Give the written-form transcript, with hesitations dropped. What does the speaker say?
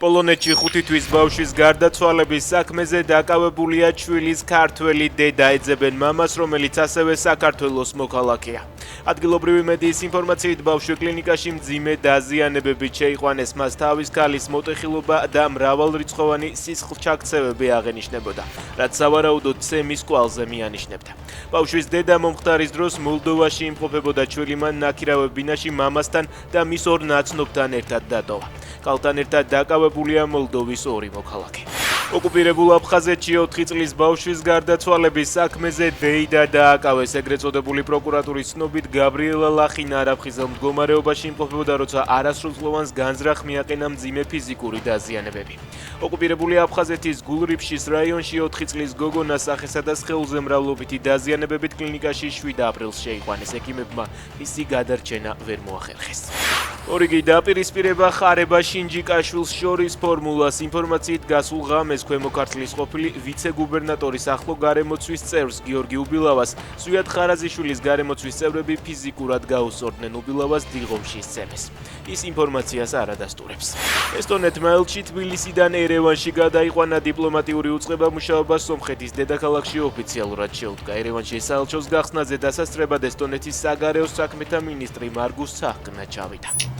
პოლონეთში 5 თვის ბავშვის გარდაცვალების საქმეზე დაკავებულია ჩვილის ქართველი დედა, ეძებენ მამას, რომელიც ასევე საქართველოს მოქალაქეა. ადგილობრივი მედიის ინფორმაციით, ბავშვი კლინიკაში მძიმე დაზიანებებით შეიყვანეს, მას თავის ქალის მოტეხილობა და მრავალრიცხოვანი სისხლჩაქცევები აღენიშნებოდა, რაც სავარაუდოდ ცემის კვალზე მიანიშნებდა. ბავშვის დედა მომხდარის დროს მოლდოვაში იმყოფებოდა, ჩვილი მან ნაქირავებ ბინაში მამასთან და მის ორ ნაცნობთან ერთად დატოვა. კალთან ერთად დაკავებულია მოლდოვის ორი მოქალაქე. ოკუპირებულ აფხაზეთში 4 წლის ბავშვის გარდაცვალების საქმეზე დეიდა დააკავეს. ეგრეთ წოდებული პროკურატურის ცნობით, გაბრიელა ლახინა არაფხიზელ მდგომარეობაში იმყოფებოდა, როცა არასრულწლოვანს განზრახ მიაყენა მძიმე ფიზიკური დაზიანებები. ოკუპირებული აფხაზეთის გულრიფშის რაიონში 4 წლის გოგონა სახესა და სხეულზე მრავლობითი დაზიანებებით კლინიკაში 7 აპრილს შეიყვანეს. ექიმებმა მისი გადარჩენა ვერ მოახერხეს. ორიგი დაპირისპირება ხარება შინჯიკაშვილს შორის ფორმულას. ინფორმაციით, გასულ ღამეს ქვემო ქართლის ყოფილი ვიცე-გუბერნატორის ახლო გარემოცვის წევრს გიორგი უბილავას ზვიად ხარაზიშვილის გარემოცვის წევრები ფიზიკურად გაუსწორდნენ. უბილავას დილღომში სცემეს. ის ინფორმაციას არ ადასტურებს. ესტონეთმა ელჩი თბილისიდან ერევანში გადაიყვანა. დიპლომატიური უწყება მუშაობას სომხეთის დედაქალაქში ოფიციალურად შეუდგა. ერევანში საელჩოს გახსნაზე დასასწრებად ესტონეთის საგარეო საქმეთა მინისტრი მარგუს საჰკნა ჩავიდა.